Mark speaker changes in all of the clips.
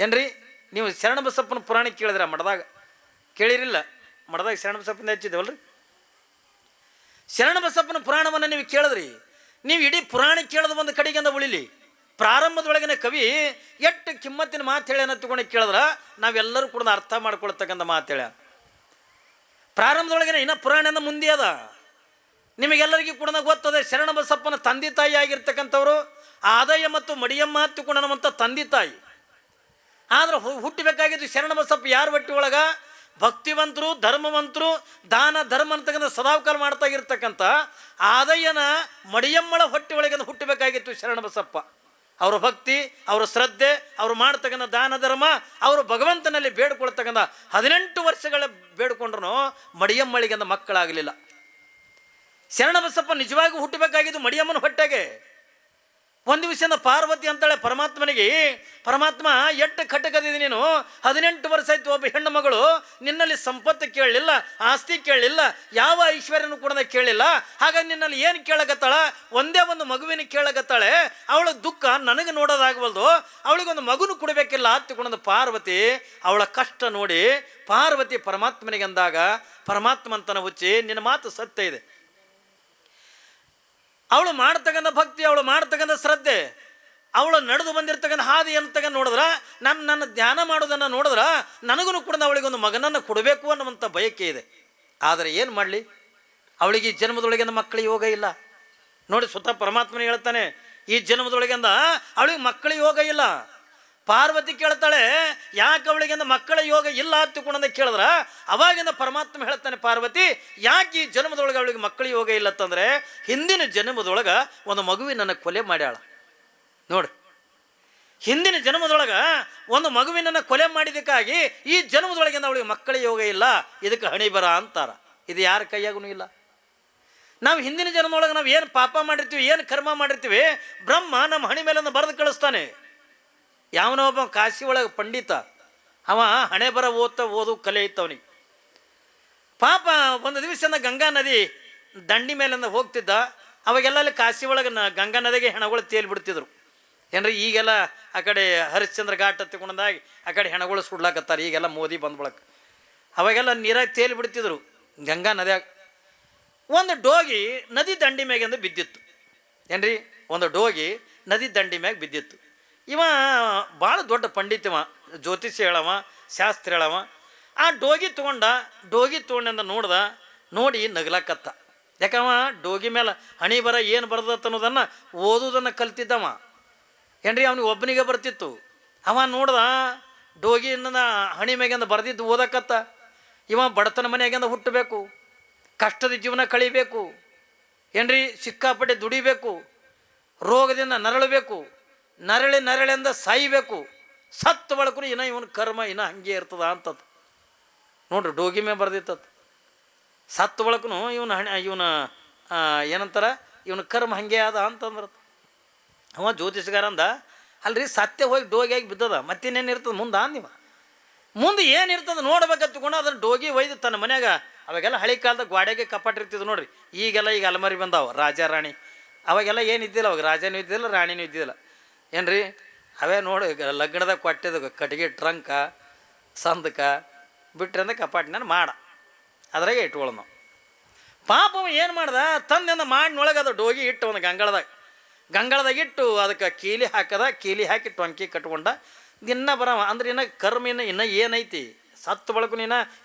Speaker 1: ಏನ್ರಿ ನೀವು ಶರಣಬಸಪ್ಪನ ಪುರಾಣ ಕೇಳಿದ್ರ ಮಠದಾಗ? ಕೇಳಿರಿಲ್ಲ? ಮಠದಾಗ ಶರಣಬಸಪ್ಪನ ಹಚ್ಚಿದ್ದೇವಲ್ರಿ. ಶರಣಬಸಪ್ಪನ ಪುರಾಣವನ್ನು ನೀವು ಕೇಳಿದ್ರಿ, ನೀವು ಇಡೀ ಪುರಾಣ ಕೇಳೋದು ಒಂದು ಕಡೆಗಿಂದ ಉಳಿಲಿ. ಪ್ರಾರಂಭದೊಳಗಿನ ಕವಿ ಎಷ್ಟು ಕಿಮ್ಮತ್ತಿನ ಮಾತು ಹೇಳ್ಯಾನ ತಗೊಂಡು ಕೇಳಿದ್ರೆ ನಾವೆಲ್ಲರೂ ಕೂಡ ಅರ್ಥ ಮಾಡ್ಕೊಳ್ತಕ್ಕಂಥ ಮಾತು ಹೇಳ್ಯ. ಪ್ರಾರಂಭದೊಳಗಿನ ಇನ್ನು ಪುರಾಣನ ಮುಂದೆ ಅದ. ನಿಮಗೆಲ್ಲರಿಗೂ ಕೂಡ ಗೊತ್ತದೆ, ಶರಣಬಸಪ್ಪನ ತಂದೆ ತಾಯಿ ಆಗಿರ್ತಕ್ಕಂಥವ್ರು ಆದಾಯ ಮತ್ತು ಮಡಿಯಮ್ಮ ತಿಳ್ಕೊಂಡನವಂಥ ತಂದೆ ತಾಯಿ. ಆದ್ರೆ ಹುಟ್ಟಬೇಕಾಗಿದ್ದು ಶರಣಬಸಪ್ಪ ಯಾರ ಹೊಟ್ಟೆ ಒಳಗೆ? ಭಕ್ತಿವಂತರು, ಧರ್ಮವಂತರು, ದಾನ ಧರ್ಮ ಅಂತಕ್ಕಂಥ ಸದಾವಕಾಲ ಮಾಡ್ತಾ ಇರ್ತಕ್ಕಂಥ ಆದಯ್ಯನ ಮಡಿಯಮ್ಮಳ ಹೊಟ್ಟೆ ಒಳಗೆ ಹುಟ್ಟಬೇಕಾಗಿತ್ತು ಶರಣಬಸಪ್ಪ. ಅವರ ಭಕ್ತಿ, ಅವರ ಶ್ರದ್ಧೆ, ಅವರು ಮಾಡ್ತಕ್ಕಂಥ ದಾನ ಧರ್ಮ, ಅವರು ಭಗವಂತನಲ್ಲಿ ಬೇಡ್ಕೊಳ್ತಕ್ಕಂಥ 18 ವರ್ಷಗಳ ಬೇಡ್ಕೊಂಡ್ರು ಮಡಿಯಮ್ಮಳಿಗೆ ಅಂದ ಮಕ್ಕಳಾಗಲಿಲ್ಲ. ಶರಣಬಸಪ್ಪ ನಿಜವಾಗಿ ಹುಟ್ಟಬೇಕಾಗಿದ್ದು ಮಡಿಯಮ್ಮನ ಹೊಟ್ಟೆಗೆ. ಒಂದು ವಿಷಯದ ಪಾರ್ವತಿ ಅಂತಾಳೆ ಪರಮಾತ್ಮನಿಗೆ, ಪರಮಾತ್ಮ ಎಷ್ಟು ಕಟಕದಿದೆ ನೀನು, 18 ವರ್ಷ ಆಯ್ತು, ಒಬ್ಬ ಹೆಣ್ಣು ಮಗಳು ನಿನ್ನಲ್ಲಿ ಸಂಪತ್ತು ಕೇಳಲಿಲ್ಲ, ಆಸ್ತಿ ಕೇಳಲಿಲ್ಲ, ಯಾವ ಐಶ್ವರ್ಯನೂ ಕೂಡ ಕೇಳಲಿಲ್ಲ, ಹಾಗಾಗಿ ನಿನ್ನಲ್ಲಿ ಏನು ಕೇಳಕತ್ತಾಳ? ಒಂದೇ ಒಂದು ಮಗುವಿನ ಕೇಳಕತ್ತಾಳೆ. ಅವಳ ದುಃಖ ನನಗೆ ನೋಡೋದಾಗವಲ್ದು, ಅವಳಿಗೊಂದು ಮಗುನು ಕೊಡಬೇಕಿಲ್ಲ ಹತ್ತಿಕೊಂಡಂದು ಪಾರ್ವತಿ. ಅವಳ ಕಷ್ಟ ನೋಡಿ ಪಾರ್ವತಿ ಪರಮಾತ್ಮನಿಗೆ ಅಂದಾಗ ಪರಮಾತ್ಮ ಅಂತನ ಹುಚ್ಚಿ, ನಿನ್ನ ಮಾತು ಸತ್ಯ ಇದೆ. ಅವಳು ಮಾಡ್ತಕ್ಕಂಥ ಭಕ್ತಿ, ಅವಳು ಮಾಡ್ತಕ್ಕಂಥ ಶ್ರದ್ಧೆ, ಅವಳು ನಡೆದು ಬಂದಿರ್ತಕ್ಕಂಥ ಹಾದಿ ಅಂತಕ್ಕಂಥ ನೋಡಿದ್ರೆ, ನನ್ನ ಧ್ಯಾನ ಮಾಡೋದನ್ನು ನೋಡಿದ್ರೆ ನನಗೂ ಕೂಡ ಅವಳಿಗೊಂದು ಮಗನನ್ನು ಕೊಡಬೇಕು ಅನ್ನುವಂಥ ಬಯಕೆ ಇದೆ. ಆದರೆ ಏನು ಮಾಡಲಿ, ಅವಳಿಗೆ ಈ ಜನ್ಮದೊಳಗಿಂದ ಮಕ್ಕಳ ಯೋಗ ಇಲ್ಲ ನೋಡಿ. ಸ್ವತಃ ಪರಮಾತ್ಮನೇ ಹೇಳ್ತಾನೆ, ಈ ಜನ್ಮದೊಳಗಿಂದ ಅವಳಿಗೆ ಮಕ್ಕಳ ಯೋಗ ಇಲ್ಲ. ಪಾರ್ವತಿ ಕೇಳ್ತಾಳೆ, ಯಾಕೆ ಅವಳಿಗಿಂದ ಮಕ್ಕಳ ಯೋಗ ಇಲ್ಲ ಹತ್ತುಕೊಂಡ ಕೇಳಿದ್ರ ಅವಾಗಿಂದ ಪರಮಾತ್ಮ ಹೇಳ್ತಾನೆ, ಪಾರ್ವತಿ ಯಾಕೆ ಈ ಜನ್ಮದೊಳಗೆ ಅವಳಿಗೆ ಮಕ್ಕಳ ಯೋಗ ಇಲ್ಲತ್ತಂದ್ರೆ, ಹಿಂದಿನ ಜನ್ಮದೊಳಗೆ ಒಂದು ಮಗುವಿನನ್ನು ಕೊಲೆ ಮಾಡ್ಯಾಳ ನೋಡಿ. ಹಿಂದಿನ ಜನ್ಮದೊಳಗೆ ಒಂದು ಮಗುವಿನನ್ನು ಕೊಲೆ ಮಾಡಿದಕ್ಕಾಗಿ ಈ ಜನ್ಮದೊಳಗಿಂದ ಅವಳಿಗೆ ಮಕ್ಕಳ ಯೋಗ ಇಲ್ಲ. ಇದಕ್ಕೆ ಹಣಿಬರ ಅಂತಾರ. ಇದು ಯಾರ ಕೈಯಾಗೂ ಇಲ್ಲ. ನಾವು ಹಿಂದಿನ ಜನ್ಮದೊಳಗೆ ನಾವು ಏನು ಪಾಪ ಮಾಡಿರ್ತೀವಿ, ಏನು ಕರ್ಮ ಮಾಡಿರ್ತೀವಿ, ಬ್ರಹ್ಮ ನಮ್ಮ ಹಣಿ ಮೇಲನ್ನು ಬರೆದು ಕಳಿಸ್ತಾನೆ. ಯಾವನೋ ಒಬ್ಬ ಕಾಶಿ ಒಳಗೆ ಪಂಡಿತ, ಅವ ಹಣೆ ಬರ ಓದು ಕಲೆ ಇತ್ತವನಿಗೆ. ಪಾಪ ಒಂದು ದಿವಸ ಗಂಗಾ ನದಿ ದಂಡಿ ಮೇಲಿಂದ ಹೋಗ್ತಿದ್ದ. ಅವಾಗೆಲ್ಲ ಅಲ್ಲಿ ಕಾಶಿ ಒಳಗೆ ಗಂಗಾ ನದಿಗೆ ಹೆಣಗಳು ತೇಲ್ಬಿಡ್ತಿದ್ರು ಏನ್ರಿ. ಈಗೆಲ್ಲ ಆ ಕಡೆ ಹರಿಶ್ಚಂದ್ರ ಘಾಟ್ ಹತ್ತಿಕೊಂಡಾಗಿ ಆ ಕಡೆ ಹೆಣಗಳು ಸುಡ್ಲಾಕತ್ತಾರೆ. ಈಗೆಲ್ಲ ಮೋದಿ ಬಂದ್ಬಳಕ ಅವಾಗೆಲ್ಲ ನೀರಾಗಿ ತೇಲ್ಬಿಡ್ತಿದ್ರು ಗಂಗಾ ನದಿಯಾಗ. ಒಂದು ಡೋಗಿ ನದಿ ದಂಡಿ ಮ್ಯಾಗಿಂದ ಬಿದ್ದಿತ್ತು ಏನ್ರಿ. ಒಂದು ಡೋಗಿ ನದಿ ದಂಡಿ ಮ್ಯಾಗ ಬಿದ್ದಿತ್ತು. ಇವ ಭಾಳ ದೊಡ್ಡ ಪಂಡಿತವ, ಜ್ಯೋತಿಷಿ ಹೇಳವ, ಶಾಸ್ತ್ರ ಹೇಳವ. ಆ ಡೋಗಿ ತೊಗೊಂಡಿಂದ ನೋಡ್ದ, ನೋಡಿ ನಗ್ಲಕತ್ತ. ಯಾಕವ ಡೋಗಿ ಮೇಲೆ ಹಣಿ ಬರ ಏನು ಬರ್ದತ್ತ ಅನ್ನೋದನ್ನು ಓದೋದನ್ನು ಕಲ್ತಿದ್ದವ ಏನ್ರಿ. ಅವನಿಗೆ ಒಬ್ಬನಿಗೆ ಬರ್ತಿತ್ತು. ಅವ ನೋಡ್ದ ಡೋಗಿನ ಹಣಿ ಮ್ಯಾಗಿಂದ ಬರ್ದಿದ್ದು ಓದಕತ್ತ. ಇವ ಬಡತನ ಮನೆಯಾಗಿಂದ ಹುಟ್ಟಬೇಕು, ಕಷ್ಟದ ಜೀವನ ಕಳಿಬೇಕು ಏನ್ರಿ, ಸಿಕ್ಕಾಪಟ್ಟೆ ದುಡಿಬೇಕು, ರೋಗದಿಂದ ನರಳಬೇಕು, ನರಳಿಂದ ಸಾಯಬೇಕು, ಸತ್ತು ಬಳಕು ಇನ್ನ ಇವನ ಕರ್ಮ ಇನ್ನ ಹಂಗೆ ಇರ್ತದ ಅಂತದ್ದು ನೋಡ್ರಿ. ಡೋಗಿ ಮೇಲೆ ಬರ್ದಿತ್ತದ. ಸತ್ತು ಬಳಕು ಇವನ ಏನಂತಾರ, ಇವನ ಕರ್ಮ ಹಂಗೆ ಅದ ಅಂತಂದ್ರ ಅವ ಜ್ಯೋತಿಷಗಾರ ಅಂದ, ಅಲ್ರಿ ಸತ್ಯ ಹೋಗಿ ಡೋಗಿಯಾಗಿ ಬಿದ್ದದ, ಮತ್ತಿನ್ನೇನು ಇರ್ತದೆ ಮುಂದೆ ಅಂದಿವ. ಮುಂದೆ ಏನಿರ್ತದೆ ನೋಡ್ಬೇಕತ್ಕೊಂಡು ಅದನ್ನು ಡೋಗಿ ಒಯ್ದು ತನ್ನ ಮನ್ಯಾಗ. ಅವಾಗೆಲ್ಲ ಹಳೆ ಕಾಲದಾಗ ಗೋಡೆಗೆ ಕಪಾಟ ಇರ್ತಿದ್ವು ನೋಡ್ರಿ. ಈಗೆಲ್ಲ ಈಗ ಅಲಮಾರಿ ಬಂದಾವ, ರಾಜ ರಾಣಿ. ಅವಾಗೆಲ್ಲ ಏನು ಇದ್ದಿಲ್ಲ, ಅವಾಗ ರಾಜನೂ ಇದ್ದಿಲ್ಲ, ರಾಣಿನೂ ಇದ್ದಿಲ್ಲ ಏನ್ರಿ. ಅವೇ ನೋಡಿ ಲಗ್ನದಾಗ ಕೊಟ್ಟಿದ್ದು ಕಟ್ಟಿಗೆ ಟ್ರಂಕ ಸಂದಕ ಬಿಟ್ರೆ ಅಂದ್ರೆ ಕಪಾಟಿನ ಮಾಡ ಅದ್ರಾಗೆ ಇಟ್ಕೊಳ್ಳೋದು ನಾವು. ಪಾಪ ಏನು ಮಾಡ್ದ, ತಂದೆಂದ ಮಾಡಿನೊಳಗೆ ಅದು ಡೋಗಿ ಇಟ್ಟು ಒಂದು ಗಂಗಳದಾಗ ಇಟ್ಟು ಅದಕ್ಕೆ ಕೀಲಿ ಹಾಕದ. ಕೀಲಿ ಹಾಕಿ ಟೊಂಕಿ ಕಟ್ಕೊಂಡ ದಿನ ಬರವ. ಅಂದ್ರೆ ಇನ್ನು ಕರ್ಮ ಇನ್ನು ಏನೈತಿ, ಸತ್ತು ಬಳಕು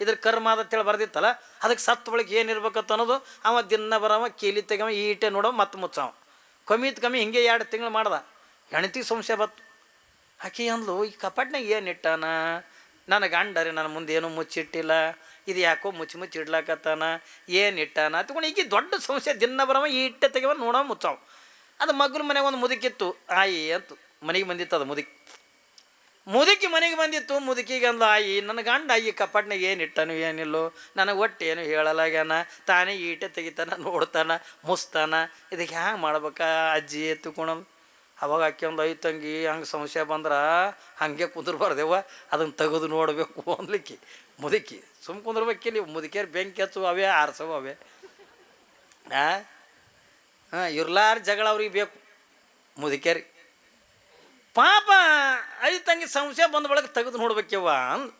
Speaker 1: ಇದ್ರ ಕರ್ಮ ಅದಂತೇಳಿ ಬರ್ದಿತ್ತಲ್ಲ, ಅದಕ್ಕೆ ಸತ್ತು ಬಳಕೆ ಏನಿರ್ಬೇಕತ್ತ ಅನ್ನೋದು ಅವ ದಿನ ಬರವ. ಕೀಲಿ ತೆಗವ, ಈಟೆ ನೋಡವ, ಮತ್ತೆ ಮುಚ್ಚವ. ಕಮ್ಮಿ ಹಿಂಗೆ 2 ತಿಂಗಳು ಮಾಡ್ದ. ಹೆಣ್ತಿಗೆ ಸಂಶಯ ಬತ್ತು. ಆಕೆ ಅಂದ್ಲು, ಈ ಕಪಾಟ್ನಾಗ ಏನು ಇಟ್ಟಾನ, ನನ್ನ ಗಂಡರಿ ನನ್ನ ಮುಂದೆ ಏನೂ ಮುಚ್ಚಿಟ್ಟಿಲ್ಲ, ಇದು ಯಾಕೋ ಮುಚ್ಚಿ ಇಡ್ಲಾಕತ್ತಾನ, ಏನು ಇಟ್ಟಾನ ತಗೊಂಡು ಈಗ ದೊಡ್ಡ ಸಂಶಯ. ದಿನ ಬರವ, ಈ ಇಟ್ಟೆ ತೆಗವ, ನೋಡವ, ಮುಚ್ಚವ. ಅದು ಮಗ್ಳ ಮನೆಗೆ ಒಂದು ಮುದುಕಿತ್ತು, ಆಯಿ ಅಂತು ಮನೆಗೆ ಬಂದಿತ್ತು. ಅದು ಮುದುಕಿ ಮನೆಗೆ ಬಂದಿತ್ತು. ಮುದುಕಿಗೆ ಅಂದ್ಲು, ಆಯಿ ನನ್ನ ಗಂಡ ಈ ಕಪಾಟ್ನಾಗ ಏನು ಇಟ್ಟಾನು ಏನಿಲ್ಲೋ, ನನಗೆ ಒಟ್ಟು ಏನು ಹೇಳಲಾಗ್ಯಾನ, ತಾನೇ ಈಟೆ ತೆಗಿತಾನ, ನೋಡ್ತಾನ, ಮುಸ್ತಾನ, ಇದಕ್ಕೆ ಹ್ಯಾಂಗೆ ಮಾಡ್ಬೇಕಾ ಅಜ್ಜಿ ಎತ್ತುಕೊಳೋದು. ಅವಾಗ ಆಕೆ ಒಂದು ಐದು ತಂಗಿ ಹಂಗೆ ಸಂಶಯ ಬಂದ್ರೆ ಹಾಗೆ ಕುಂದ್ರಬಾರ್ದೇವ, ಅದನ್ನು ತೆಗೆದು ನೋಡಬೇಕು ಅನ್ಲಿಕ್ಕೆ. ಮುದುಕಿ ಕುಂದ್ರಬೇಕಿಲ್ಲ. ಮುದುಕಿಯರು ಬೆಂಕಿ ಹಚ್ಚು ಅವೇ ಆರಿಸವು ಅವೇ. ಇರ್ಲಾರ ಜಗಳ ಅವ್ರಿಗೆ ಬೇಕು ಮುದುಕಿಯರಿಗೆ. ಪಾಪ ಐ ತಂಗಿ ಸಂಶಯ ಬಂದ ಒಳಗೆ ತೆಗೆದು ನೋಡ್ಬೇಕ್ಯವ್ವ ಅಂದು.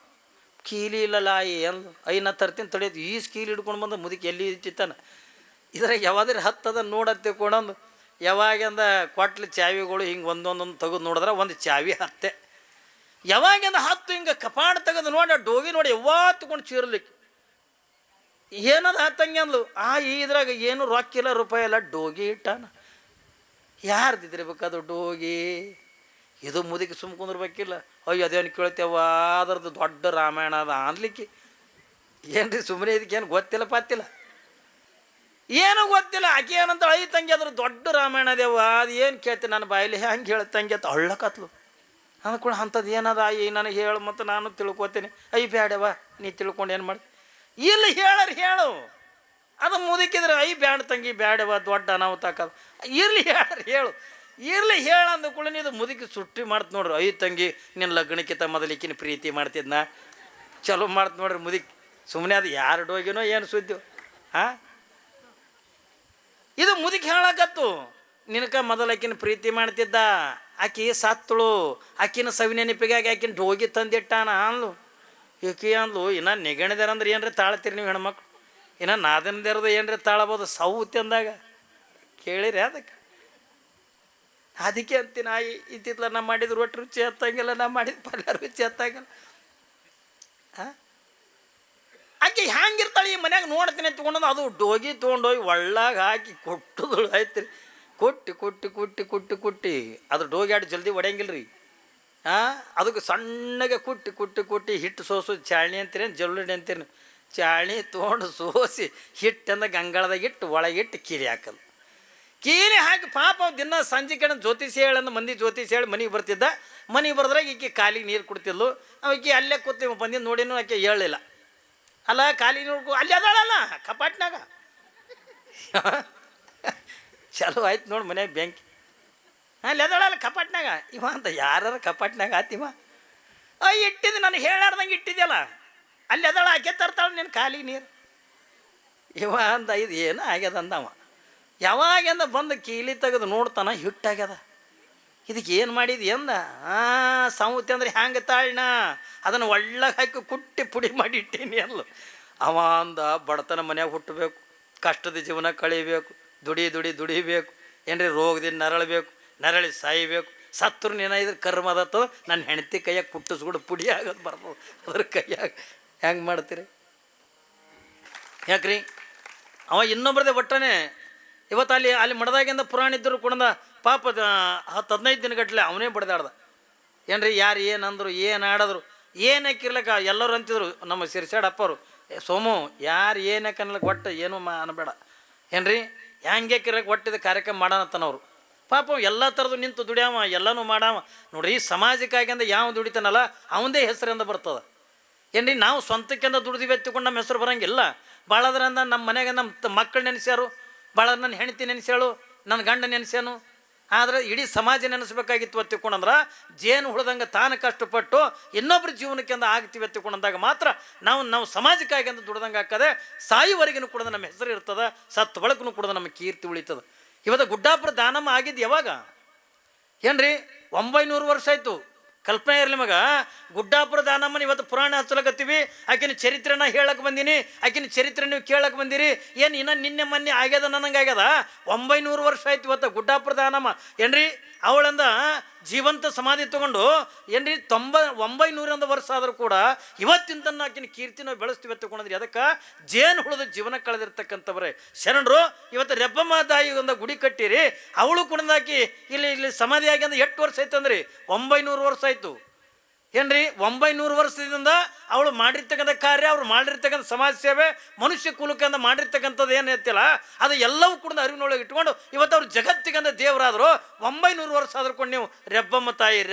Speaker 1: ಕೀಲಿ ಇಲ್ಲಲ್ಲ ಅಂದು. ನಾ ತರ್ತೀನಿ ತಡೆಯೋದು ಈಸ್ ಕೀಲಿ ಹಿಡ್ಕೊಂಡು ಬಂದು ಮುದುಕಿ ಎಲ್ಲಿ ಇಟ್ಟಿತ್ತಾನ. ಇದ್ರಾಗ ಯಾವಾದ್ರೆ ಹತ್ತದ ನೋಡತ್ತೆ ಕೊಡಂದು ಯಾವಾಗಂದ ಕೊಟ್ಲು ಚಾವಿಗಳು ಹಿಂಗೆ ಒಂದೊಂದೊಂದು ತೆಗೆದು ನೋಡಿದ್ರೆ ಒಂದು ಚಾವಿ ಹತ್ತೆ. ಯಾವಾಗಿಂದ ಹತ್ತು ಹಿಂಗೆ ಕಪಾಟ ತೆಗೆದು ನೋಡಿ ಡೋಗಿ ನೋಡಿ ಯಾವತ್ತುಕೊಂಡು ಚೀರ್ಲಿಕ್ಕೆ ಏನದು ಹತ್ತಂಗೆ ಅಂದ್ಲು. ಇದ್ರಾಗ ಏನು ರೊಕ್ಕಿಲ್ಲ ರೂಪಾಯಿ ಎಲ್ಲ ಡೋಗಿ ಇಟ್ಟಾನ. ಯಾರ್ದಿದ್ದಿರ್ಬೇಕದು ಡೋಗಿ? ಇದು ಮುದುಕಿ ಸುಮ್ಮ ಕುಂದಿರ್ಬೇಕಿಲ್ಲ. ಅಯ್ಯೋ ಅದೇನು ಕೇಳ್ತೇವ ಅದ್ರದ್ದು ದೊಡ್ಡ ರಾಮಾಯಣ ಅದ ಅನ್ಲಿಕ್ಕೆ. ಏನು ರೀ ಸುಮ್ಮನೆ ಇದಕ್ಕೇನು ಗೊತ್ತಿಲ್ಲ ಪಾತಿಲ್ಲ, ಏನೂ ಗೊತ್ತಿಲ್ಲ. ಆಕೆ ಏನಂತ ಐ ತಂಗಿ ಅದ್ರ ದೊಡ್ಡ ರಾಮಾಯಣ ಅದೇವ ಅದು ಏನು ಕೇಳ್ತೀನಿ ನನ್ನ ಬಾಯಲ್ಲಿ ಹೆಂಗೆ ಹೇಳ್ತಂಗೆ ಅಂತ ಅಳ್ಳಕತ್ಲು. ಅಂದ್ಕೊಂಡು ಅಂಥದ್ದು ಏನದ ನನಗೆ ಹೇಳು ಮತ್ತು ನಾನು ತಿಳ್ಕೊತೀನಿ. ಬ್ಯಾಡವ ನೀ ತಿಳ್ಕೊಂಡು ಏನು ಮಾಡಿ ಇಲ್ಲಿ ಹೇಳು. ಅದು ಮುದುಕಿದ್ರೆ ಬ್ಯಾಡ ತಂಗಿ ಬ್ಯಾಡವ ದೊಡ್ಡ ಅನಾಹುತ ಹಾಕೋದು. ಇರ್ಲಿ ಹೇಳು ಅಂದ ಕೂಡ ಇದು ಮುದುಕಿ ಸುಟ್ಟಿ ಮಾಡ್ತು ನೋಡ್ರಿ. ತಂಗಿ ನಿನ್ನ ಲಗ್ನಕ್ಕಿಂತ ಮೊದಲಿಕ್ಕಿನ ಪ್ರೀತಿ ಮಾಡ್ತಿದ್ನ ಚಲೋ ಮಾಡ್ತು ನೋಡ್ರಿ ಮುದುಕಿ. ಸುಮ್ಮನೆ ಅದು ಯಾರು ಡೋಗಿನೋ ಏನು ಸುದ್ದಿ. ಇದು ಮುದುಕಿ ಹೇಳಕತ್ತು. ನಿನಕ ಮೊದಲಕ್ಕಿನ ಪ್ರೀತಿ ಮಾಡ್ತಿದ್ದ, ಆಕಿ ಸತ್ತಳು, ಆಕಿನ ಸವಿ ನೆನಪಿಗಾಗಿ ಆಕಿನ ಡೋಗಿ ತಂದಿಟ್ಟಾನ ಅಂದ್ಲು. ಈಕಿ ಅಂದ್ಲು ಇನ್ನು ನೆಗಣಿದಾರಂದ್ರೆ ಏನ್ರಿ ತಾಳ್ತೀರಿ ನೀವು ಹೆಣ್ಮಕ್ಳು? ಇನ್ನು ನಾದನದೇರದು ಏನ್ರಿ ತಾಳಬೋದು ಸೌತಿ ಅಂದಾಗ ಕೇಳಿರಿ. ಅದಕ್ಕೆ ಅಂತೀನಿ ಇತ್ತಿತ್ಲ ನಾ ಮಾಡಿದ ರೊಟ್ಟಿ ರುಚಿ ಹತ್ತಂಗಿಲ್ಲ, ನಾ ಮಾಡಿದ ಪಲ್ಯ ರುಚಿ ಹತ್ತಂಗಿಲ್ಲ. ಆಕೆ ಹ್ಯಾಂಗಿರ್ತಾಳೆ ಈ ಮನ್ಯಾಗ ನೋಡ್ತೀನಿ ತೊಗೊಂಡು ಅದು ಡೋಗಿ ತೊಗೊಂಡೋಗಿ ಒಳ್ಳಾಗ ಹಾಕಿ ಕೊಟ್ಟುದಳು ಆಯ್ತು ರೀ. ಕುಟ್ಟಿ ಅದು ಡೋಗಿ ಆಡಿ ಜಲ್ದಿ ಒಡೆಯಂಗಿಲ್ಲ ರೀ. ಅದಕ್ಕೆ ಸಣ್ಣಗೆ ಕುಟ್ಟಿ ಹಿಟ್ಟು ಸೋಸು ಚಾಳ್ನಿ ಅಂತೀರೇನು ಜಲ್ಲುಡಿ ಅಂತೀರಿ. ಚಾಳ್ನಿ ತೊಗೊಂಡು ಸೋಸಿ ಹಿಟ್ಟಂದ ಗಂಗಾಳದಾಗ ಇಟ್ಟು ಒಳಗಿಟ್ಟು ಕೀಲಿ ಹಾಕಲು. ಕೀಲಿ ಹಾಕಿ ಪಾಪ ದಿನ ಸಂಜೆ ಕಡೆ ಜ್ಯೋತಿಷಿ ಹೇಳಂದು ಮಂದಿ ಜ್ಯೋತಿಷಿ ಹೇಳಿ ಮನೆಗೆ ಬರ್ತಿದ್ದ. ಮನೆಗೆ ಬರೆದ್ರಾಗ ಈಕೆ ಕಾಲಿಗೆ ನೀರು ಕುಡ್ತಿದ್ಲು. ಈಕೆ ಅಲ್ಲೇ ಕೂತೀವಿ ಬಂದಿದ್ದು ನೋಡಿನೂ ಆಕೆ ಹೇಳಲಿಲ್ಲ. ಅಲ್ಲ ಕಾಲಿಗೆ ನೋಡ್ಕೊ ಅಲ್ಲಿ ಅದಾಳಲ್ಲ ಕಪಾಟ್ನಾಗ. ಚಲೋ ಆಯ್ತು ನೋಡಿ ಮನ್ಯಾಗ ಬೆಂಕಿ. ಅಲ್ಲಿ ಅದಾಳಲ್ಲ ಕಪಾಟ್ನಾಗ. ಇವ ಅಂತ ಯಾರು ಕಪಾಟ್ನಾಗ ಆತಿವ ಇಟ್ಟಿದ್ದು ನನಗೆ ಹೇಳಾರ್ದಂಗೆ ಇಟ್ಟಿದ್ಯಲ್ಲ ಅಲ್ಲಿ ಅದಾಳ ಆಕೆ ತರ್ತಾಳೆ ನಿನ್ನ ಕಾಲಿಗೆ ನೀರು. ಇವ ಅಂದ ಇದು ಏನು ಆಗ್ಯದ ಅಂದವ. ಯಾವಾಗೆಂದ ಬಂದು ಕೀಲಿ ತೆಗೆದು ನೋಡ್ತಾನ ಹಿಟ್ಟಾಗ್ಯದ. ಇದಕ್ಕೆ ಏನು ಮಾಡಿದ್ವಿ ಅಂದ. ಸೌತಿ ಅಂದ್ರೆ ಹ್ಯಾಂಗೆ ತಾಳ್ನ ಅದನ್ನು ಒಳ್ಳಗೆ ಹಾಕಿ ಕುಟ್ಟಿ ಪುಡಿ ಮಾಡಿ ಇಟ್ಟೀನಿ ಅಲ್ಲೂ. ಅವ ಅಂದ ಬಡತನ ಮನ್ಯಾಗ ಹುಟ್ಟಬೇಕು, ಕಷ್ಟದ ಜೀವನ ಕಳಿಬೇಕು, ದುಡಿಬೇಕು, ಏನ್ರಿ ರೋಗದಿಂದ ನರಳಿ ಸಾಯಬೇಕು. ಸತ್ರು ಏನಾಯ್ತು ಕರ್ಮದತ್ತು ನನ್ನ ಹೆಂಡತಿ ಕೈಯಾಗ ಕುಟ್ಟಿಸ್ಬಿಡು ಪುಡಿ ಆಗೋದು ಬರ್ತದೆ. ಅದ್ರ ಕೈಯಾಗ ಹೆಂಗೆ ಮಾಡ್ತೀರಿ? ಯಾಕ್ರಿ ಅವ ಇನ್ನೊಬ್ರದೇ ಒಟ್ಟನೆ ಇವತ್ತು ಅಲ್ಲಿ ಮಡದಾಗಿಂದ ಪುರಾಣ ಇದ್ದರು ಕೂಡ ಪಾಪ 10-15 ದಿನಗಟ್ಟಲೆ ಅವನೇ ಬಡ್ದಾಡ್ದ. ಏನ್ರಿ ಯಾರು ಏನಂದ್ರು ಏನು ಆಡಿದ್ರು ಏನಕ್ಕಿರ್ಲಕ್ಕ ಎಲ್ಲರೂ ಅಂತಿದ್ರು. ನಮ್ಮ ಸಿರ್ಸಾಡ್ ಅಪ್ಪರು ಸೋಮು ಯಾರು ಏನಕ್ಕೆ ಅನ್ನಲಿಕ್ಕೆ ಒಟ್ಟು ಏನೂ ಅನ್ಬೇಡ ಏನ್ರಿ ಹ್ಯಾಂಗೆ ಕಿರಕ್ಕೆ ಒಟ್ಟಿದ ಕಾರ್ಯಕ್ರಮ ಮಾಡೋಣತ್ತನವ್ರು. ಪಾಪ ಎಲ್ಲ ಥರದ್ದು ನಿಂತು ದುಡಿಯಾವ ಎಲ್ಲನೂ ಮಾಡಾವ ನೋಡ್ರಿ. ಸಮಾಜಕ್ಕಾಗಿ ಅಂದ ಯಾವ ದುಡಿತಾನಲ್ಲ ಅವಂದೇ ಹೆಸರಿಂದ ಬರ್ತದೆ ಏನ್ರಿ. ನಾವು ಸ್ವಂತಕ್ಕಿಂದ ದುಡ್ದಿವಿ ಎತ್ತಿಕೊಂಡು ನಮ್ಮ ಹೆಸರು ಬರೋಂಗಿಲ್ಲ. ಭಾಳದ್ರಂದ ನಮ್ಮ ಮನೆಗೆ ನಮ್ಮ ಮಕ್ಕಳು ನೆನೆಸ್ಯಾರು, ಭಾಳ ನನ್ನ ಹೆಂಡತಿ ನೆನೆಸ್ಯಾಳು, ನನ್ನ ಗಂಡ ನೆನೆಸ್ಯಾನು. ಆದರೆ ಇಡೀ ಸಮಾಜ ನೆನೆಸ್ಬೇಕಾಗಿತ್ತು ಎತ್ತಿಕೊಂಡಂದ್ರೆ ಜೇನು ಹುಳದಂಗೆ ತಾನು ಕಷ್ಟಪಟ್ಟು ಇನ್ನೊಬ್ಬರ ಜೀವನಕ್ಕಿಂದ ಆಗ್ತೀವಿ ಎತ್ತಿಕೊಂಡಂದಾಗ ಮಾತ್ರ ನಾವು ಸಮಾಜಕ್ಕಾಗಿ ಅಂತ ದುಡ್ದಂಗೆ ಹಾಕದೆ ಸಾಯುವರೆಗೂ ಕೂಡ ನಮ್ಮ ಹೆಸರು ಇರ್ತದೆ, ಸತ್ತು ಬಳಕೂ ಕೂಡ ನಮ್ಮ ಕೀರ್ತಿ ಉಳಿತದೆ. ಇವತ್ತು ಗುಡ್ಡಾಪುರ ದಾನಮ್ಮ ಆಗಿದ್ದು ಯಾವಾಗ ಏನ್ರಿ 900 ವರ್ಷ ಆಯಿತು. ಕಲ್ಪನೆ ಇರಲಿ ಮಗ. ಗುಡ್ಡಾಪುರ ದಾನಮ್ಮನ ಇವತ್ತು ಪುರಾಣ ಹಚ್ಚಲಕತ್ತೀವಿ. ಆಕಿನ ಚರಿತ್ರೆನ ಹೇಳಕ್ಕೆ ಬಂದೀನಿ, ಆಕಿನ ಚರಿತ್ರೆ ನೀವು ಕೇಳಕ್ಕೆ ಬಂದಿರಿ. ಏನು ಇನ್ನೂ ನಿನ್ನೆ ಮೊನ್ನೆ ಆಗ್ಯದ ನನಗೆ ಆಗ್ಯದ. 900 ವರ್ಷ ಆಯ್ತು ಇವತ್ತು ಗುಡ್ಡಾಪುರ ದಾನಮ್ಮ ಏನ್ರಿ. ಅವಳಂದ ಜೀವಂತ ಸಮಾಧಿ ತೊಗೊಂಡು ಏನ್ರಿ 900 ವರ್ಷ ಆದರೂ ಕೂಡ ಇವತ್ತಿನ ತನ್ನ ಆಕಿನ ಕೀರ್ತಿ ನಾವು ಬೆಳೆಸ್ತೀವಿ ತಗೊಂಡ್ರಿ. ಅದಕ್ಕೆ ಜೇನು ಹುಳದ ಜೀವನ ಕಳೆದಿರ್ತಕ್ಕಂಥವ್ರೆ ಶರಣರು. ಇವತ್ತು ರೆಬ್ಬಮ್ಮ ತಾಯಿ ಒಂದು ಗುಡಿ ಕಟ್ಟಿರಿ, ಅವಳು ಕುಣದಾಕಿ ಇಲ್ಲಿ ಸಮಾಧಿ ಆಗಿ ಅಂದ್ರೆ 8 ವರ್ಷ ಆಯ್ತು ಅಂದ್ರಿ. 900 ವರ್ಷ ಆಯಿತು ಏನ್ರಿ. 900 ವರ್ಷದಿಂದ ಅವಳು ಮಾಡಿರ್ತಕ್ಕಂಥ ಕಾರ್ಯ, ಅವ್ರು ಮಾಡಿರ್ತಕ್ಕಂಥ ಸಮಾಜ ಸೇವೆ, ಮನುಷ್ಯ ಕುಲಕ್ಕಂದ ಮಾಡಿರ್ತಕ್ಕಂಥದ್ದು ಏನು ಐತಿಲ್ಲ ಅದು ಎಲ್ಲವೂ ಕೂಡ ಅರಿವಿನೊಳಗೆ ಇಟ್ಕೊಂಡು ಇವತ್ತು ಅವ್ರು ಜಗತ್ತಿಗಂದ ದೇವರಾದರು. 900 ವರ್ಷ ಆದ್ರೂ ನೀವು ರೆಬ್ಬಮ್ಮ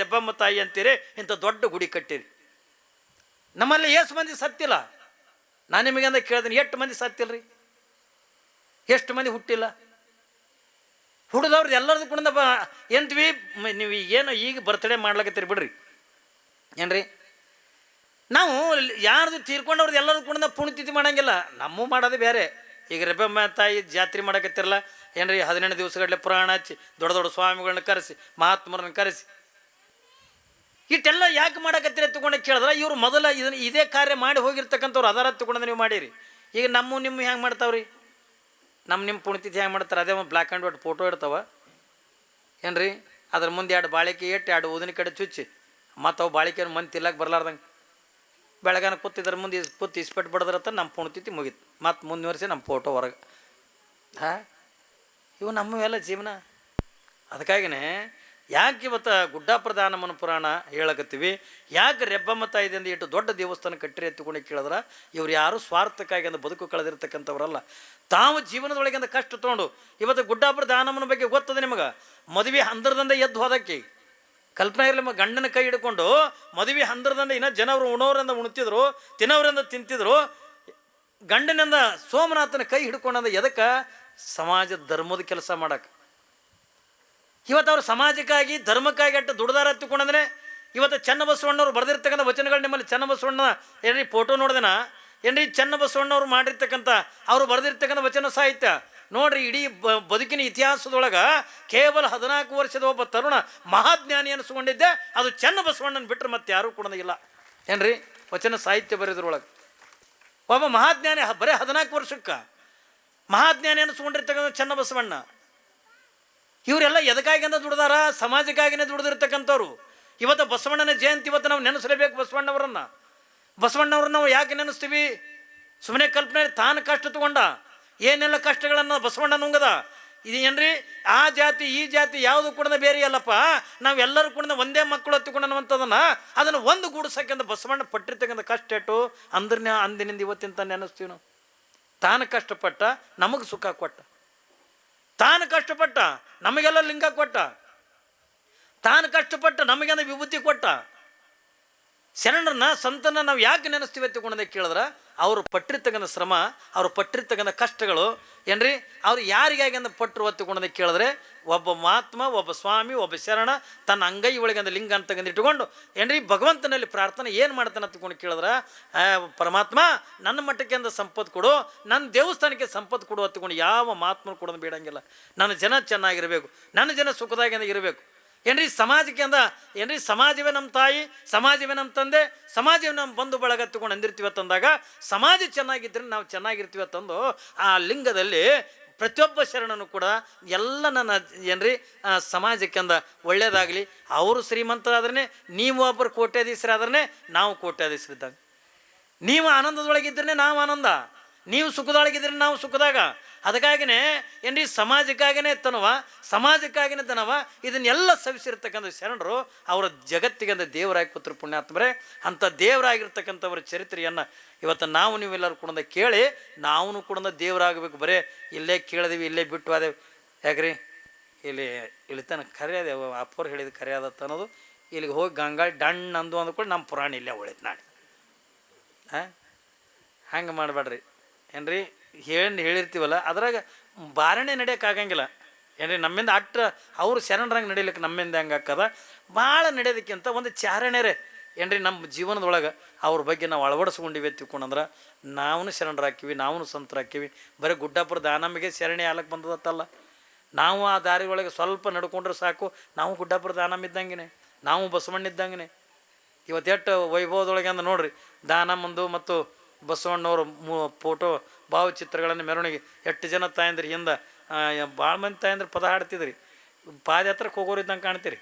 Speaker 1: ತಾಯಿ ಅಂತೀರಿ. ಇಂಥ ದೊಡ್ಡ ಗುಡಿ ಕಟ್ಟಿರಿ. ನಮ್ಮಲ್ಲಿ ಎಷ್ಟು ಮಂದಿ ಸತ್ತಿಲ್ಲ? ನಾನು ನಿಮಗಂದ ಕೇಳ್ತೀನಿ, 8 ಮಂದಿ ಸತ್ತಿಲ್ಲ ರೀ? ಎಷ್ಟು ಮಂದಿ ಹುಟ್ಟಿಲ್ಲ? ಹುಟ್ಟಿದವ್ರದ್ದು ಎಲ್ಲರದ್ದು ಕೂಡ ಎಂತೀವಿ ನೀವು ಏನು ಈಗ ಬರ್ತ್ಡೇ ಮಾಡ್ಲಕತ್ತೀರಿ ಬಿಡ್ರಿ ಏನ್ರಿ. ನಾವು ಯಾರ್ದು ತೀರ್ಕೊಂಡವ್ರದ್ದು ಎಲ್ಲರೂ ಕೂಡ ಪುಣ್ಯತಿಥಿ ಮಾಡೋಂಗಿಲ್ಲ, ನಮ್ಮೂ ಮಾಡೋದು ಬೇರೆ. ಈಗ ರೆಬ್ಬಮ್ಮ ತಾಯಿ ಜಾತ್ರೆ ಮಾಡಕತ್ತಿರಲ್ಲ ಏನ್ರಿ. 18 ದಿವಸಗಟ್ಟಲೆ ಪುರಾಣ ಹಚ್ಚಿ ದೊಡ್ಡ ಸ್ವಾಮಿಗಳನ್ನ ಕರೆಸಿ, ಮಹಾತ್ಮರನ್ನ ಕರೆಸಿ ಇಷ್ಟೆಲ್ಲ ಯಾಕೆ ಮಾಡಕತ್ತೀರಿ ಎತ್ತುಕೊಂಡೆ ಕೇಳಿದ್ರೆ ಇವ್ರು ಮೊದಲ ಇದನ್ನು ಇದೇ ಕಾರ್ಯ ಮಾಡಿ ಹೋಗಿರ್ತಕ್ಕಂಥವ್ರು ಅದರ ಎತ್ತುಕೊಂಡು ನೀವು ಮಾಡಿರಿ. ಈಗ ನಿಮ್ಮ ಹೆಂಗೆ ಮಾಡ್ತಾವ್ರಿ, ನಿಮ್ಮ ಪುಣ್ಯತಿಥಿ ಹೆಂಗೆ ಮಾಡ್ತಾರೆ, ಅದೇ ಒಂದು ಬ್ಲ್ಯಾಕ್ ಆ್ಯಂಡ್ ವೈಟ್ ಫೋಟೋ ಇರ್ತಾವೆ ಏನು ರೀ, ಅದ್ರ ಮುಂದೆ 2 ಬಾಳಿಕೆ ಇಟ್ಟು 2 ಊದಿನ ಕಡೆ ಚುಚ್ಚಿ ಮತ್ತು ಅವು ಬಾಳಿಕೆಯನ್ನು ಮಂದಿ ತಿಲ್ಲಕ್ಕೆ ಬರಲಾರ್ದಂಗೆ ಬೆಳಗಾನ ಕೂತಿದ್ರ ಮುಂದೆ ಕೂತು ಇಸ್ಪೆಟ್ಟು ಬಡದ್ರತ್ತ ನಮ್ಮ ಪುಣ್ಯತಿಥಿ ಮುಗೀತು. ಮತ್ತು ಮುಂದುವರಿಸಿ ನಮ್ಮ ಫೋಟೋ ಹೊರಗೆ. ಇವು ನಮ್ಮವೆಲ್ಲ ಜೀವನ. ಅದಕ್ಕಾಗಿಯೇ ಯಾಕೆ ಇವತ್ತು ಗುಡ್ಡಾಪುರ ದಾನಮ್ಮನ ಪುರಾಣ ಹೇಳಕತ್ತೀವಿ, ಯಾಕೆ ರೆಬ್ಬಮ್ಮ ತಾಯಿದಿಂದ ಇಟ್ಟು ದೊಡ್ಡ ದೇವಸ್ಥಾನ ಕಟ್ಟಿರಿ ಎತ್ತುಕೊಂಡು ಕೇಳಿದ್ರೆ ಇವ್ರು ಯಾರು ಸ್ವಾರ್ಥಕ್ಕಾಗಿ ಅಂದ ಬದುಕು ಕಳೆದಿರ್ತಕ್ಕಂಥವ್ರಲ್ಲ. ತಾವು ಜೀವನದೊಳಗಿಂದ ಕಷ್ಟ ತೊಗೊಂಡು ಇವತ್ತು ಗುಡ್ಡಾಪುರ ದಾನಮ್ಮನ ಬಗ್ಗೆ ಗೊತ್ತದೆ ನಿಮಗೆ. ಮದುವೆ ಹಂದರದಿಂದ ಎದ್ದು ಹೋದಕ್ಕೆ ಕಲ್ಪನೆ ಇರಲಿ, ಗಂಡನ ಕೈ ಹಿಡ್ಕೊಂಡು ಮದುವೆ ಹಂದರದಿಂದ ಇನ್ನೂ ಜನವರು ಉಣೋರಿಂದ ಉಣ್ತಿದ್ರು, ತಿನ್ನೋರಿಂದ ತಿಂತಿದ್ರು. ಗಂಡನಿಂದ ಸೋಮನಾಥನ ಕೈ ಹಿಡ್ಕೊಂಡಂದ ಎದಕ್ಕೆ? ಸಮಾಜ ಧರ್ಮದ ಕೆಲಸ ಮಾಡಕ್ಕೆ. ಇವತ್ತು ಅವ್ರು ಸಮಾಜಕ್ಕಾಗಿ ಧರ್ಮಕ್ಕಾಗಿ ಅಟ್ಟು ದುಡ್ದಾರ ಹತ್ತಿಕೊಂಡಂದ್ರೆ ಇವತ್ತು ಚನ್ನಬಸವಣ್ಣವ್ರು ಬರೆದಿರ್ತಕ್ಕಂಥ ವಚನಗಳು ನಿಮ್ಮಲ್ಲಿ ಚನ್ನಬಸವಣ್ಣ ಏನ್ರಿ ಫೋಟೋ ನೋಡ್ದೇನ ಏನ್ರಿ, ಚನ್ನಬಸವಣ್ಣವ್ರು ಮಾಡಿರ್ತಕ್ಕಂಥ ಅವ್ರು ಬರೆದಿರ್ತಕ್ಕಂಥ ವಚನ ಸಾಹಿತ್ಯ ನೋಡ್ರಿ. ಇಡೀ ಬದುಕಿನ ಇತಿಹಾಸದೊಳಗೆ ಕೇವಲ 14 ವರ್ಷದ ಒಬ್ಬ ತರುಣ ಮಹಾಜ್ಞಾನಿ ಅನಿಸ್ಕೊಂಡಿದ್ದೆ ಅದು ಚನ್ನಬಸವಣ್ಣನ ಬಿಟ್ಟರೆ ಮತ್ತೆ ಯಾರೂ ಕೂಡ ಇಲ್ಲ ಏನ್ರಿ. ವಚನ ಸಾಹಿತ್ಯ ಬರೆಯೋದ್ರೊಳಗೆ ಒಬ್ಬ ಮಹಾಜ್ಞಾನಿ ಬರೀ 14 ವರ್ಷಕ್ಕೆ ಮಹಾಜ್ಞಾನಿ ಅನಿಸ್ಕೊಂಡಿರ್ತಕ್ಕಂಥ ಚನ್ನಬಸವಣ್ಣ. ಇವರೆಲ್ಲ ಎದಕ್ಕಾಗಿ ಅಂತ ದುಡ್ದಾರ? ಸಮಾಜಕ್ಕಾಗಿಯೇ ದುಡ್ದಿರ್ತಕ್ಕಂಥವ್ರು. ಇವತ್ತು ಬಸವಣ್ಣನ ಜಯಂತಿ ಇವತ್ತು ನಾವು ನೆನೆಸಲೇಬೇಕು. ಬಸವಣ್ಣವ್ರನ್ನ ನಾವು ಯಾಕೆ ನೆನೆಸ್ತೀವಿ? ಸುಮ್ಮನೆ ಕಲ್ಪನೆ ತಾನು ಕಷ್ಟ ತಗೊಂಡ ಏನೆಲ್ಲ ಕಷ್ಟಗಳನ್ನು ಬಸವಣ್ಣ ನುಂಗದ. ಇದು ಏನ್ರಿ, ಆ ಜಾತಿ ಈ ಜಾತಿ ಯಾವುದು ಕೂಡ ಬೇರೆ ಅಲ್ಲಪ್ಪ, ನಾವೆಲ್ಲರೂ ಕೂಡ ಒಂದೇ ಮಕ್ಕಳು ಹತ್ತಿಕೊಂಡನ್ನುವಂಥದನ್ನು ಅದನ್ನು ಒಂದು ಗೂಡಿಸೋಕ್ಕಿಂತ ಬಸವಣ್ಣ ಪಟ್ಟಿರ್ತಕ್ಕಂಥ ಕಷ್ಟ ಇಟ್ಟು ಅಂದ್ರೆ ಅಂದಿನಿಂದ ಇವತ್ತಿನ ನೆನೆಸ್ತೀವಿ ನಾವು. ತಾನು ಕಷ್ಟಪಟ್ಟ ನಮಗೆ ಸುಖ ಕೊಟ್ಟ, ತಾನು ಕಷ್ಟಪಟ್ಟ ನಮಗೆಲ್ಲ ಲಿಂಗ ಕೊಟ್ಟ, ತಾನು ಕಷ್ಟಪಟ್ಟ ನಮಗೆಲ್ಲ ವಿಭೂತಿ ಕೊಟ್ಟ. ಶರಣರನ್ನ ಸಂತನ ನಾವು ಯಾಕೆ ನೆನೆಸ್ತೀವಿ ಎತ್ತಿಕೊಂಡಂತೆ ಕೇಳಿದ್ರೆ ಅವರು ಪಟ್ಟಿರ್ತಕ್ಕಂಥ ಶ್ರಮ, ಅವರು ಪಟ್ಟಿರ್ತಕ್ಕಂಥ ಕಷ್ಟಗಳು ಏನ್ರಿ, ಅವ್ರು ಯಾರಿಗಾಗಿ ಅಂದ ಪಟ್ಟರು ಹೊತ್ತುಕೊಂಡಂತೆ ಕೇಳಿದ್ರೆ ಒಬ್ಬ ಮಹಾತ್ಮ, ಒಬ್ಬ ಸ್ವಾಮಿ, ಒಬ್ಬ ಶರಣ ತನ್ನ ಅಂಗೈ ಒಳಗೆ ಅಂದ ಲಿಂಗ ಅಂತ ಇಟ್ಟುಕೊಂಡು ಏನ್ರಿ ಭಗವಂತನಲ್ಲಿ ಪ್ರಾರ್ಥನೆ ಏನು ಮಾಡ್ತಾನೆ ಹತ್ಕೊಂಡು ಕೇಳಿದ್ರೆ, ಪರಮಾತ್ಮ ನನ್ನ ಮಟ್ಟಕ್ಕೆ ಅಂದ ಸಂಪತ್ತು ಕೊಡು, ನನ್ನ ದೇವಸ್ಥಾನಕ್ಕೆ ಸಂಪತ್ತು ಕೊಡು ಹತ್ಕೊಂಡು ಯಾವ ಮಹಾತ್ಮರು ಕೊಡೋದು ಬೇಡಂಗಿಲ್ಲ. ನನ್ನ ಜನ ಚೆನ್ನಾಗಿರಬೇಕು, ನನ್ನ ಜನ ಸುಖದಾಗಿ ಇರಬೇಕು ಏನ್ರಿ. ಸಮಾಜಕ್ಕೆ ಅಂದ ಏನ್ರಿ, ಸಮಾಜವೇ ನಮ್ಮ ತಾಯಿ, ಸಮಾಜವೇ ನಮ್ಮ ತಂದೆ, ಸಮಾಜವೇ ನಮ್ಮ ಬಂಧು ಬಳಗ ಹತ್ಕೊಂಡು ಅಂದಿರ್ತೀವಿ ತಂದಾಗ ಸಮಾಜ ಚೆನ್ನಾಗಿದ್ರೆ ನಾವು ಚೆನ್ನಾಗಿರ್ತೀವಿ ತಂದು ಆ ಲಿಂಗದಲ್ಲಿ ಪ್ರತಿಯೊಬ್ಬ ಶರಣನು ಕೂಡ ಎಲ್ಲ ನನ್ನ ಏನ್ರಿ ಸಮಾಜಕ್ಕೆ ಅಂದ ಒಳ್ಳೇದಾಗಲಿ. ಅವರು ಶ್ರೀಮಂತರಾದ್ರೆ ನೀವು ಒಬ್ಬರು ಕೋಟ್ಯಾಧೀಶರಾದ್ರೆ ನಾವು ಕೋಟ್ಯಾಧೀಶರಿದ್ದಾಗ, ನೀವು ಆನಂದದೊಳಗಿದ್ರೆ ನಾವು ಆನಂದ, ನೀವು ಸುಖದೊಳಗಿದ್ರೆ ನಾವು ಸುಖದಾಗ. ಅದಕ್ಕಾಗಿಯೇ ಏನ್ರಿ ಸಮಾಜಕ್ಕಾಗಿಯೇ ತನವ, ಸಮಾಜಕ್ಕಾಗಿಯೇ ತನವ, ಇದನ್ನೆಲ್ಲ ಸವಿಸಿರ್ತಕ್ಕಂಥ ಶರಣರು ಅವರ ಜಗತ್ತಿಗೆ ಅಂದ ದೇವರಾಗಿ ಪುತ್ರ ಪುಣ್ಯಾತ್ಮರೇ. ಅಂಥ ದೇವರಾಗಿರ್ತಕ್ಕಂಥವ್ರ ಚರಿತ್ರೆಯನ್ನು ಇವತ್ತು ನಾವು ನೀವೆಲ್ಲರೂ ಕೂಡ ಕೇಳಿ ನಾವು ಕೂಡ ದೇವರಾಗಬೇಕು. ಬರೇ ಇಲ್ಲೇ ಕೇಳಿದೀವಿ ಇಲ್ಲೇ ಬಿಟ್ಟು ಅದೇವು ಯಾಕ್ರಿ, ಇಲ್ಲಿ ತನಕ ಕರೆ ಅದೇ ಅಪ್ಪರು ಹೇಳಿದ ಕರೆ ಆದತ್ತ ಅನ್ನೋದು. ಇಲ್ಲಿಗೆ ಹೋಗಿ ಗಂಗಾಳಿ ಡಣ್ಣು ಅಂದು ಅಂದ್ಕೊಂಡು ನಮ್ಮ ಪುರಾಣ ಇಲ್ಲೇ ಉಳಿತು ನಾಳೆ. ಹಂಗೆ ಮಾಡಬೇಡ್ರಿ ಏನ್ರಿ, ಹೇಳಿರ್ತೀವಲ್ಲ ಅದ್ರಾಗ ಬಾರಣೆ ನಡೆಯೋಕ್ಕಾಗಂಗಿಲ್ಲ ಏನ್ರಿ. ನಮ್ಮಿಂದ ಅಟ್ಟ ಅವರು ಶರಣರಂಗೆ ನಡೀಲಿಕ್ಕೆ ನಮ್ಮಿಂದ ಹೆಂಗೆ ಹಾಕದ ಭಾಳ ನಡೆಯೋದಕ್ಕಿಂತ ಒಂದು ಚಾರಣೆರೇ ಏನ್ರಿ ನಮ್ಮ ಜೀವನದೊಳಗೆ ಅವ್ರ ಬಗ್ಗೆ ನಾವು ಅಳವಡಿಸ್ಕೊಂಡಿವಿ ತಿಳ್ಕೊಂಡ್ರೆ ನಾವು ಶರಣರಾಕಿವಿ, ನಾವು ಸಂತರಾಕಿವಿ. ಬರೀ ಗುಡ್ಡಾಪುರ ದಾನಮ್ಮಿಗೆ ಶರಣೆ ಆಲಕ್ಕೆ ಬಂದದತ್ತಲ್ಲ, ನಾವು ಆ ದಾರಿ ಒಳಗೆ ಸ್ವಲ್ಪ ನಡ್ಕೊಂಡ್ರೆ ಸಾಕು, ನಾವು ಗುಡ್ಡಾಪುರ ದಾನಮ್ಮ ಇದ್ದಂಗೆ, ನಾವು ಬಸವಣ್ಣ ಇದ್ದಂಗೆ. ಇವತ್ತು ಎಷ್ಟು ವೈಭವದೊಳಗೆ ಅಂದ ನೋಡ್ರಿ, ದಾನಮ್ಮಂದು ಮತ್ತು ಬಸವಣ್ಣವ್ರ ಫೋಟೋ ಭಾವಚಿತ್ರಗಳನ್ನು ಮೆರವಣಿಗೆ ಎಷ್ಟು ಜನ ತಾಯಂದ್ರಿ ಹಿಂದೆ ಭಾಳ ಮಂದಿ ತಾಯಂದ್ರೆ ಪದ ಹಾಡ್ತಿದ್ರಿ, ಪಾದಯಾತ್ರಕ್ಕೆ ಹೋಗೋರಿದ್ದಂಗೆ ಕಾಣ್ತೀರಿ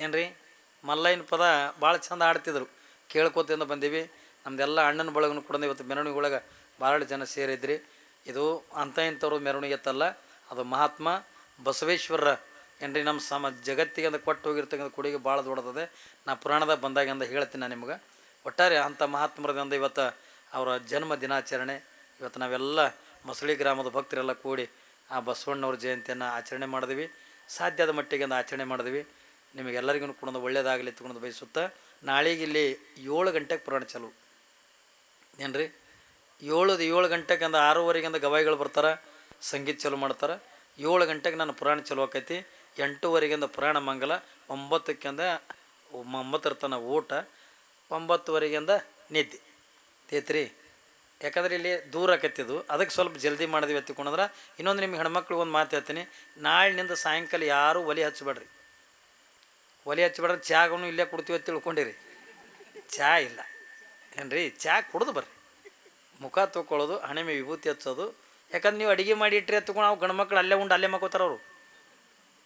Speaker 1: ಏನ್ರಿ. ಮಲ್ಲಯ್ಯನ ಪದ ಭಾಳ ಚಂದ ಹಾಡ್ತಿದ್ರು, ಕೇಳ್ಕೊತಿಂದ ಬಂದೀವಿ. ನಮ್ದೆಲ್ಲ ಅಣ್ಣನ ಬಳಗನು ಕೂಡ ಇವತ್ತು ಮೆರವಣಿಗೆ ಒಳಗೆ ಭಾಳ ಜನ ಸೇರಿದ್ರಿ. ಇದು ಅಂಥ ಇಂಥವ್ರು ಮೆರವಣಿಗೆ ಎತ್ತಲ್ಲ, ಅದು ಮಹಾತ್ಮ ಬಸವೇಶ್ವರರ ಏನ್ರಿ ನಮ್ಮ ಜಗತ್ತಿಗೆ ಅಂತ ಕೊಟ್ಟು ಹೋಗಿರ್ತಕ್ಕಂಥ ಕೊಡುಗೆ ಭಾಳ ದೊಡ್ಡದಿದೆ. ನಾ ಪುರಾಣದಾಗ ಬಂದಾಗಿಂದ ಹೇಳ್ತೀನಿ ನಾನು ನಿಮ್ಗೆ. ಒಟ್ಟಾರೆ ಅಂಥ ಮಹಾತ್ಮರದಿಂದ ಇವತ್ತು ಅವರ ಜನ್ಮ ದಿನಾಚರಣೆ ಇವತ್ತು ನಾವೆಲ್ಲ ಮಸಳಿ ಗ್ರಾಮದ ಭಕ್ತರೆಲ್ಲ ಕೂಡಿ ಆ ಬಸವಣ್ಣವ್ರ ಜಯಂತಿಯನ್ನು ಆಚರಣೆ ಮಾಡಿದ್ವಿ. ಸಾಧ್ಯದ ಮಟ್ಟಿಗೆ ಆಚರಣೆ ಮಾಡಿದ್ವಿ. ನಿಮಗೆಲ್ಲರಿಗೂ ಕೂಡ ಒಳ್ಳೆಯದಾಗಲಿ ತಗೊಂಡು ಬಯಸುತ್ತಾ, ನಾಳೆಗೆ ಇಲ್ಲಿ 7 ಗಂಟೆಗೆ ಪುರಾಣ ಚಾಲು ಏನ್ರಿ. 7 ಗಂಟೆಗೆ 6:30 ಗವಾಯಿಗಳು ಬರ್ತಾರೆ, ಸಂಗೀತ ಚಾಲು ಮಾಡ್ತಾರೆ. 7 ಗಂಟೆಗೆ ನಾನು ಪುರಾಣ ಚಾಲು ಆಕೈತಿ. 8:30 ಪುರಾಣ ಮಂಗಲ, 9 ತನಕ ಊಟ, 9:30 ನಿದ್ದೆ ತೇತ್ರಿ. ಯಾಕಂದ್ರೆ ಇಲ್ಲಿ ದೂರ ಆಕತ್ತಿದ್ದು, ಅದಕ್ಕೆ ಸ್ವಲ್ಪ ಜಲ್ದಿ ಮಾಡಿದ್ವಿ ಎತ್ತಿಕೊಂಡ್ರೆ. ಇನ್ನೊಂದು ನಿಮ್ಗೆ ಹೆಣ್ಮಕ್ಳಿಗೆ ಒಂದು ಮಾತು ಹೇಳ್ತೀನಿ, ನಾಳಿನಿಂದ ಸಾಯಂಕಾಲ ಯಾರೂ ಒಲೆ ಹಚ್ಚಬೇಡ್ರಿ. ಒಲೆ ಹಚ್ಚಿಬಿಡ್ರೆ ಚಾಗನು ಇಲ್ಲೇ ಕುಡ್ತೀವಿ ಅಂತ ತಿಳ್ಕೊಂಡಿರಿ. ಚಹಾ ಇಲ್ಲ ಏನ್ರಿ, ಚಹಾ ಕುಡ್ದು ಬರ್ರಿ. ಮುಖ ತೊಗೊಳ್ಳೋದು, ಹಣೆ ಮೇಲೆ ವಿಭೂತಿ ಹಚ್ಚೋದು. ಯಾಕಂದ್ರೆ ನೀವು ಅಡುಗೆ ಮಾಡಿ ಇಟ್ಟರೆ ಎತ್ಕೊಂಡು ನಾವು ಗಂಡು ಮಕ್ಳು ಅಲ್ಲೇ ಉಂಡು ಅಲ್ಲೇ ಮಕ್ಕೋತಾರ ಅವರು.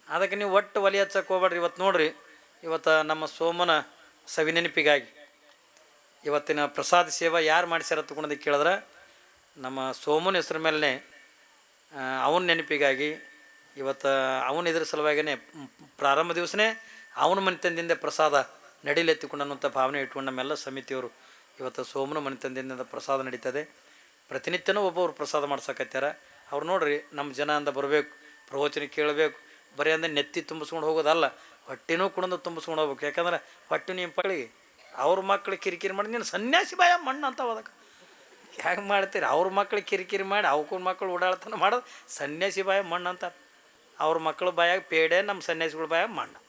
Speaker 1: ಅದಕ್ಕೆ ನೀವು ಒಟ್ಟು ಒಲೆ ಹಚ್ಚಕ್ಕೆ ಹೋಗ್ಬೇಡ್ರಿ. ಇವತ್ತು ನೋಡಿರಿ, ಇವತ್ತು ನಮ್ಮ ಸೋಮನ ಸವಿನೆನಪಿಗಾಗಿ ಇವತ್ತಿನ ಪ್ರಸಾದ ಸೇವಾ ಯಾರು ಮಾಡಿಸ್ಯಾರ ತಗೊಂಡೋದಕ್ಕೆ ಕೇಳಿದ್ರೆ ನಮ್ಮ ಸೋಮನ ಹೆಸ್ರ ಮೇಲೆ ಅವನ ನೆನಪಿಗಾಗಿ ಇವತ್ತು ಅವನ ಇದ್ರ ಸಲುವಾಗಿಯೇ ಪ್ರಾರಂಭ ದಿವಸನೇ ಅವನ ಮನೆತನದಿಂದ ಪ್ರಸಾದ ನಡಿಲೆತ್ತಿಕೊಂಡು ಅನ್ನುವಂಥ ಭಾವನೆ ಇಟ್ಕೊಂಡು ನಮ್ಮೆಲ್ಲ ಸಮಿತಿಯವರು ಇವತ್ತು ಸೋಮನ ಮನೆತನದಿಂದ ಪ್ರಸಾದ ನಡೀತದೆ. ಪ್ರತಿನಿತ್ಯನೂ ಒಬ್ಬೊಬ್ರು ಪ್ರಸಾದ ಮಾಡ್ಸಕತ್ಯಾರ. ಅವ್ರು ನೋಡ್ರಿ, ನಮ್ಮ ಜನ ಅಂದ ಬರಬೇಕು, ಪ್ರವಚನ ಕೇಳಬೇಕು, ಬರೀ ಅಂದರೆ ನೆತ್ತಿ ತುಂಬಿಸ್ಕೊಂಡು ಹೋಗೋದಲ್ಲ, ಹೊಟ್ಟೆನೂ ಕುಡಿದು ತುಂಬಿಸ್ಕೊಂಡು ಹೋಗ್ಬೇಕು. ಯಾಕಂದ್ರೆ ಹೊಟ್ಟೆ ನಿಮ್ಮ ಮಕ್ಕಳಿಗೆ ಅವ್ರ ಮಕ್ಳಿಗೆ ಕಿರಿಕಿರಿ ಮಾಡಿ ನೀನು ಸನ್ಯಾಸಿ ಬಾಯ ಮಣ್ಣು ಅಂತ ಅದಕ್ಕೆ ಹೆಂಗೆ ಮಾಡ್ತೀರಿ? ಅವ್ರ ಮಕ್ಳಿಗೆ ಕಿರಿಕಿರಿ ಮಾಡಿ ಅವ್ರ ಮಕ್ಕಳು ಓಡಾಡ್ತಾನೆ ಮಾಡೋದು ಸನ್ಯಾಸಿ ಬಾಯ ಮಣ್ಣು ಅಂತಾರೆ. ಅವ್ರ ಮಕ್ಕಳ ಬಾಯಾಗ ಪೇಡೆ, ನಮ್ಮ ಸನ್ಯಾಸಿಗಳ ಬಾಯಾಗ ಮಣ್ಣು.